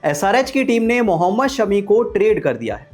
SRH की team ने मोहम्मद शमी को ट्रेड कर दिया है।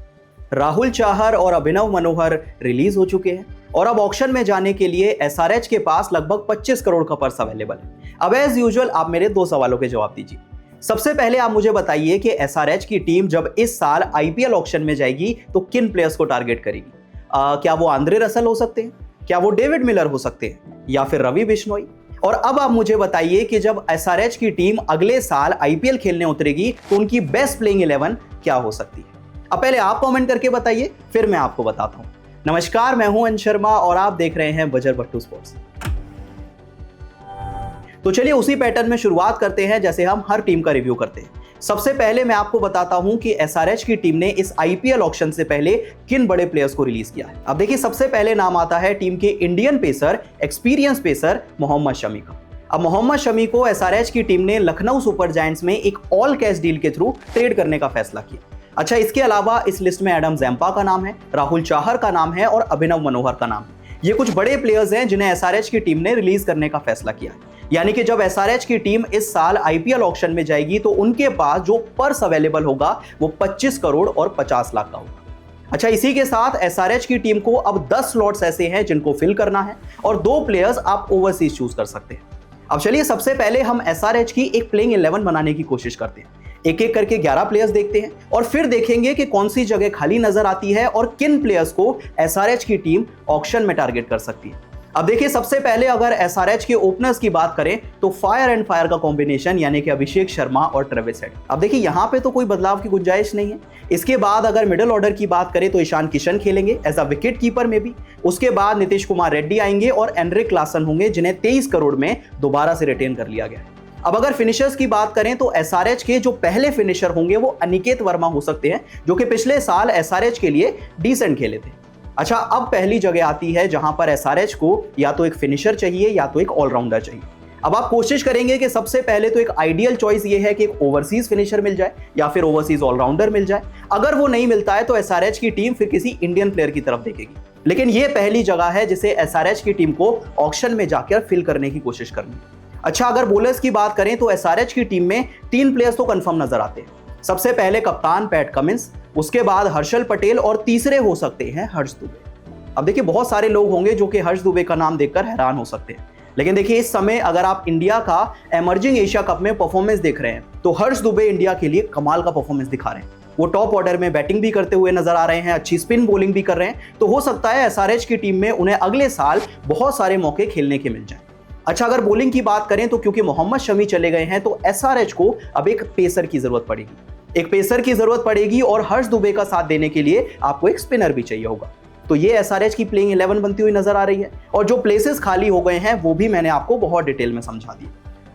राहुल चाहर और अभिनव मनोहर रिलीज हो चुके हैं और अब ऑक्शन में जाने के लिए एसआरएच के पास लगभग 25 करोड़ का पर्स अवेलेबल है। अब एज यूजुअल आप मेरे 2 सवालों के जवाब दीजिए। सबसे पहले आप मुझे बताइए कि एसआरएच की टीम जब इस साल आईपीएल ऑक्शन में जाएगी तो किन प्लेयर्स को टारगेट करेगी? क्या वो आंद्रे रसल हो सकते हैं, क्या वो डेविड मिलर हो सकते हैं, या फिर रवि बिश्नोई? और अब आप मुझे बताइए कि जब एसआरएच की टीम अगले साल आईपीएल खेलने उतरेगी तो उनकी बेस्ट प्लेइंग 11 क्या हो सकती है? अब पहले आप कमेंट करके बताइए, फिर मैं आपको बताता हूं। नमस्कार, मैं हूं अंश शर्मा और आप देख रहे हैं बजर बट्टू स्पोर्ट्स। तो चलिए उसी पैटर्न में शुरुआत करते हैं जैसे हम हर टीम का रिव्यू करते हैं। सबसे पहले मैं आपको बताता हूं कि एसआरएच की टीम ने इस आईपीएल ऑक्शन से पहले किन बड़े प्लेयर्स को रिलीज किया है। अब देखिए, सबसे पहले नाम आता है टीम के Indian pacer, experience pacer Mohammed Shami का। अब मोहम्मद शमी को एसआरएच की टीम ने लखनऊ सुपर जायंट्स में एक ऑल कैश डील के थ्रू ट्रेड करने का फैसला किया। अच्छा, इसके अलावा इस लिस्ट में एडम जैम्पा का नाम है, राहुल चाहर का नाम है और अभिनव मनोहर का नाम है। ये कुछ बड़े प्लेयर्स हैं जिन्हें एसआरएच की टीम ने रिलीज करने का फैसला किया है। यानी कि जब एसआरएच की टीम इस साल आईपीएल ऑक्शन में जाएगी तो उनके पास जो पर्स अवेलेबल होगा वो 25 करोड़ और 50 लाख का होगा। अच्छा, इसी के साथ एसआरएच की टीम को अब 10 स्लॉट्स ऐसे हैं जिनको फिल करना है और 2 प्लेयर्स आप ओवरसीज चूज कर सकते हैं। अब चलिए सबसे पहले हम एसआरएच की एक प्लेइंग 11 बनाने की कोशिश करते हैं। एक एक करके 11 प्लेयर्स देखते हैं और फिर देखेंगे कि कौन सी जगह खाली नजर आती है और किन प्लेयर्स को एसआरएच की टीम ऑक्शन में टारगेट कर सकती है। अब देखिए, सबसे पहले अगर एसआरएच के ओपनर्स की बात करें तो फायर एंड फायर का कॉम्बिनेशन यानी कि अभिषेक शर्मा और ट्रेविस हेड। अब देखिए, यहां पे तो कोई बदलाव की गुंजाइश नहीं है। इसके बाद अगर मिडिल ऑर्डर की बात करें तो ईशान किशन खेलेंगे एज अ विकेट कीपर में भी। उसके बाद नीतीश कुमार रेड्डी आएंगे और एंड्रिक क्लासन होंगे जिन्हें 23 करोड़ में दोबारा से रिटेन कर लिया गया है। अब अगर फिनिशर्स की बात करें तो एसआरएच के जो पहले फिनिशर होंगे वो अनिकेत वर्मा हो सकते हैं, जो कि पिछले साल एसआरएच के लिए डिसेंट खेले थे। अच्छा, अब पहली जगह आती है जहां पर एसआरएच को या तो एक फिनिशर चाहिए या तो एक ऑलराउंडर चाहिए। अब आप कोशिश करेंगे कि सबसे पहले तो एक आइडियल चॉइस ये है कि एक ओवरसीज फिनिशर मिल जाए या फिर ओवरसीज ऑलराउंडर मिल जाए। अगर वो नहीं मिलता है तो एसआरएच की टीम फिर किसी इंडियन प्लेयर की तरफ देखेगी, लेकिन ये पहली जगह है जिसे एसआरएच की टीम को ऑक्शन में जाकर फिल करने की कोशिश करनी है। अच्छा, अगर बॉलर्स की बात करें तो एसआरएच की टीम में 3 प्लेयर्स तो कंफर्म नजर आते हैं। सबसे पहले कप्तान पैट कमिंस, उसके बाद हर्षल पटेल और तीसरे हो सकते हैं हर्ष दुबे। अब देखिए, बहुत सारे लोग होंगे जो कि हर्ष दुबे का नाम देखकर हैरान हो सकते हैं, लेकिन देखिए इस समय अगर आप इंडिया का एमर्जिंग एशिया कप में परफॉर्मेंस देख रहे हैं तो हर्ष दुबे इंडिया के लिए कमाल का परफॉर्मेंस दिखा रहे हैं। वो टॉप ऑर्डर में बैटिंग भी करते हुए नजर आ रहे हैं, अच्छी स्पिन बॉलिंग भी कर रहे हैं। तो हो सकता है एसआरएच की टीम में उन्हें अगले साल बहुत सारे मौके खेलने के मिल जाए। अच्छा, अगर बॉलिंग की बात करें तो क्योंकि मोहम्मद शमी चले गए हैं तो एसआरएच को अब एक पेसर की जरूरत पड़ेगी। एक पेसर की जरूरत पड़ेगी और हर्ष दुबे का साथ देने के लिए आपको एक स्पिनर भी चाहिए होगा। तो ये एसआरएच की प्लेइंग 11 बनती हुई नजर आ रही है और जो प्लेसेस खाली हो गए हैं वो भी मैंने आपको बहुत डिटेल में समझा दी।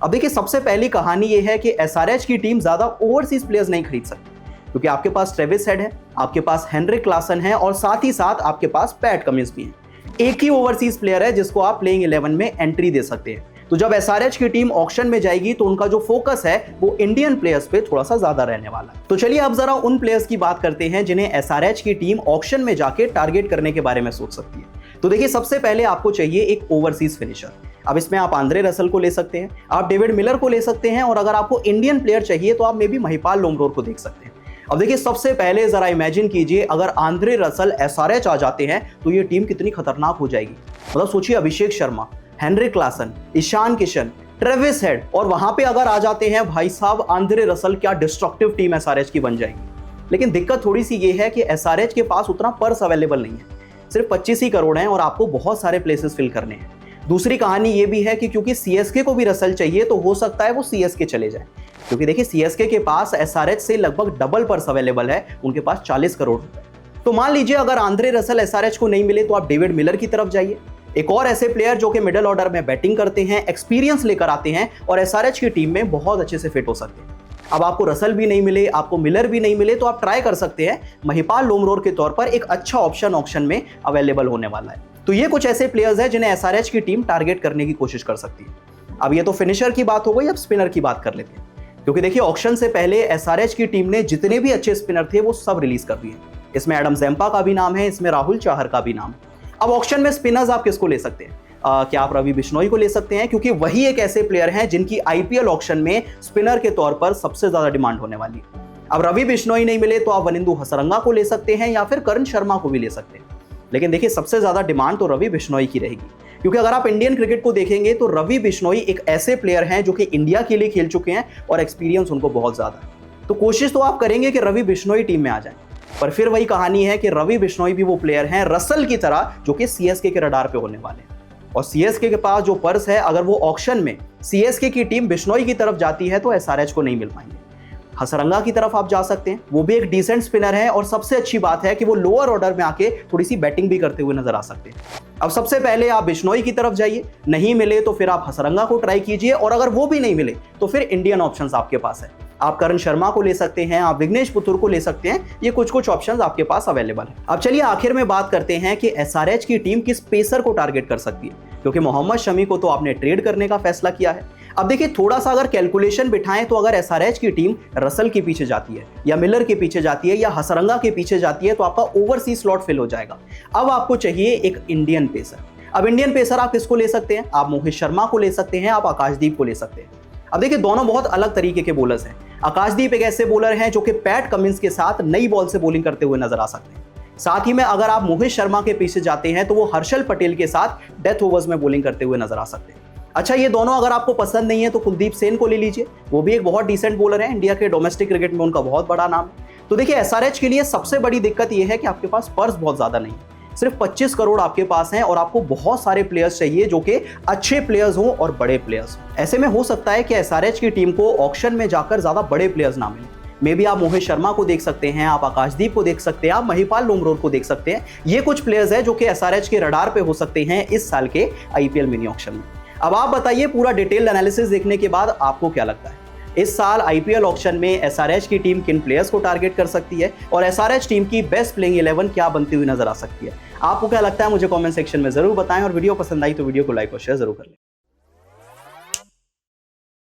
अब देखिए, सबसे पहली कहानी ये है कि एसआरएच की टीम ज्यादा ओवरसीज प्लेयर्स नहीं खरीद सकती, क्योंकि आपके पास ट्रेविस हेड है, आपके पास हेनरिक क्लासन है और साथ ही साथ आपके पास पैट कमिंस भी है। एक ही ओवरसीज प्लेयर है जिसको आप प्लेइंग 11 में एंट्री दे सकते हैं। तो जब एसआरएच की टीम ऑक्शन में जाएगी तो उनका जो फोकस है वो इंडियन प्लेयर्स पे थोड़ा सा ज्यादा रहने वाला है। तो चलिए अब जरा उन प्लेयर्स की बात करते हैं जिन्हें एसआरएच की टीम ऑक्शन में जाके टारगेट करने के बारे में सोच सकती है। तो देखिए, सबसे पहले आपको चाहिए एक ओवरसीज फिनिशर। अब इसमें आप आंद्रे रसल को ले सकते हैं, आप डेविड मिलर को ले सकते हैं और अगर आपको इंडियन प्लेयर चाहिए तो आप मे बी महिपाल लोमरोर को देख सकते हैं। अब देखिए, सबसे पहले जरा इमेजिन कीजिए अगर आंद्रे रसल एसआरएच आ जाते हैं तो ये टीम कितनी खतरनाक हो जाएगी। मतलब सोचिए, Abhishek Sharma, Heinrich Klaasen, Ishan Kishan, Travis Head और वहां पे अगर आ जाते हैं भाई साहब आंद्रे रसल, क्या डिस्ट्रक्टिव टीम एसआरएच की बन जाएगी। लेकिन दिक्कत थोड़ी सी ये है कि एसआरएच के पास उतना पर्स अवेलेबल नहीं है, सिर्फ 25 ही करोड़ हैं और आपको बहुत सारे प्लेसेस फिल करने हैं। दूसरी कहानी ये भी है कि क्योंकि सीएसके को भी रसल चाहिए तो हो सकता है वो सीएसके चले जाए, क्योंकि देखिए सीएसके के पास एसआरएच से लगभग डबल पर्स अवेलेबल है, उनके पास 40 करोड़ रुपए। तो मान लीजिए अगर आंद्रे रसल एसआरएच को नहीं मिले तो आप डेविड मिलर की तरफ जाइए, एक और ऐसे प्लेयर जो कि मिडिल ऑर्डर में बैटिंग करते हैं, एक्सपीरियंस लेकर आते हैं और एसआरएच की टीम में बहुत अच्छे से फिट हो सकते हैं। अब आपको रसल भी नहीं मिले, आपको मिलर भी नहीं मिले तो आप ट्राई कर सकते हैं महिपाल लोमरोर के तौर पर, एक अच्छा ऑप्शन ऑक्शन में अवेलेबल होने वाला है। तो ये कुछ ऐसे प्लेयर्स हैं जिन्हें एसआरएच की टीम टारगेट करने की कोशिश कर सकती है। अब ये तो फिनिशर की बात हो गई, अब स्पिनर की बात कर लेते हैं, क्योंकि देखिए ऑक्शन से पहले एसआरएच की टीम ने जितने भी अच्छे स्पिनर थे वो सब रिलीज कर दिए। इसमें एडम जैम्पा का भी नाम है, इसमें राहुल चाहर का भी नाम। अब ऑक्शन में स्पिनर्स आप किसको ले सकते हैं? क्या आप रवि बिश्नोई को ले सकते हैं, क्योंकि वही एक ऐसे प्लेयर हैं जिनकी आईपीएल ऑक्शन में स्पिनर के तौर पर सबसे ज्यादा डिमांड होने वाली है। अब रवि बिश्नोई नहीं मिले तो आप वनिंदु हसरंगा को ले सकते हैं या फिर करण शर्मा को भी ले सकते हैं। लेकिन देखिए सबसे ज्यादा डिमांड तो रवि बिश्नोई की रहेगी, क्योंकि अगर आप इंडियन क्रिकेट को देखेंगे तो रवि बिश्नोई एक ऐसे प्लेयर हैं जो कि इंडिया के लिए खेल चुके हैं और एक्सपीरियंस उनको बहुत ज्यादा है। तो कोशिश तो आप करेंगे कि रवि बिश्नोई टीम में आ जाए, पर फिर वही कहानी है कि रवि बिश्नोई भी वो प्लेयर हैं रसल की तरह जो कि सीएसके के रडार पे होने वाले हैं। और सीएसके के पास जो पर्स है, अगर वो ऑक्शन में सीएसके की टीम बिश्नोई की तरफ जाती है तो एसआरएच को नहीं मिल पाएंगे। हसरंगा की तरफ आप जा सकते हैं, वो भी एक डिसेंट स्पिनर है और सबसे अच्छी बात है कि वो लोअर ऑर्डर में आके थोड़ी सी बैटिंग भी करते हुए नजर आ सकते हैं। अब सबसे पहले आप बिश्नोई की तरफ जाइए, नहीं मिले तो फिर आप हसरंगा को ट्राई कीजिए, और अगर वो भी नहीं मिले तो फिर इंडियन ऑप्शंस आपके पास है। आप करण शर्मा को ले सकते हैं, आप विघ्नेश पुथुर को ले सकते हैं, ये कुछ ऑप्शंस आपके पास अवेलेबल है। अब चलिए आखिर में बात करते हैं कि एसआरएच की टीम किस पेसर को टारगेट कर सकती है, क्योंकि मोहम्मद शमी को तो आपने ट्रेड करने का फैसला किया है। अब देखिए थोड़ा सा अगर कैलकुलेशन बिठाएं तो अगर एसआरएच की टीम रसल के पीछे जाती है या मिलर के पीछे जाती है या हसरंगा के पीछे जाती है तो आपका ओवरसीज स्लॉट फिल हो जाएगा। अब आपको चाहिए एक इंडियन पेसर। अब इंडियन पेसर आप किसको ले सकते हैं? आप मोहित शर्मा को ले सकते हैं, आप आकाशदीप को ले सकते हैं। अब देखिए दोनों बहुत अलग तरीके के बॉलर्स हैं। आकाशदीप एक ऐसे बॉलर हैं जो कि पैट कमिंस के साथ नई बॉल से बॉलिंग करते हुए नजर आ सकते हैं। साथ ही में अगर आप मोहित शर्मा के पीछे जाते हैं तो वो हर्षल पटेल के साथ डेथ ओवर्स में बॉलिंग करते हुए नजर आ सकते हैं। अच्छा, ये दोनों अगर आपको पसंद नहीं है तो कुलदीप सेन को ले लीजिए, वो भी एक बहुत डिसेंट बॉलर है, इंडिया के डोमेस्टिक क्रिकेट में उनका बहुत बड़ा नाम है। तो देखिए एसआरएच के लिए सबसे बड़ी दिक्कत ये है कि आपके पास पर्स बहुत ज्यादा नहीं है, सिर्फ 25 करोड़ आपके पास हैं और आपको बहुत सारे प्लेयर्स चाहिए जो कि अच्छे प्लेयर्स हों और बड़े प्लेयर्स। ऐसे में हो सकता है कि एसआरएच की टीम को ऑक्शन में जाकर ज्यादा बड़े प्लेयर्स ना मिले। मे बी आप मोहित शर्मा को देख सकते हैं, आप आकाशदीप को देख सकते हैं, आप महिपाल लोमरोर को देख सकते हैं। ये कुछ प्लेयर्स हैं जो कि एसआरएच के रडार पे हो सकते हैं इस साल के आईपीएल मिनी ऑक्शन में। अब आप बताइए, पूरा डिटेल एनालिसिस देखने के बाद आपको क्या लगता है, इस साल आईपीएल ऑक्शन में एसआरएच की टीम किन प्लेयर्स को टारगेट कर सकती है और एसआरएच टीम की बेस्ट प्लेइंग 11 क्या बनती हुई नजर आ सकती है? आपको क्या लगता है मुझे कमेंट सेक्शन में जरूर बताएं, और वीडियो पसंद आई तो वीडियो को लाइक और शेयर जरूर कर लें।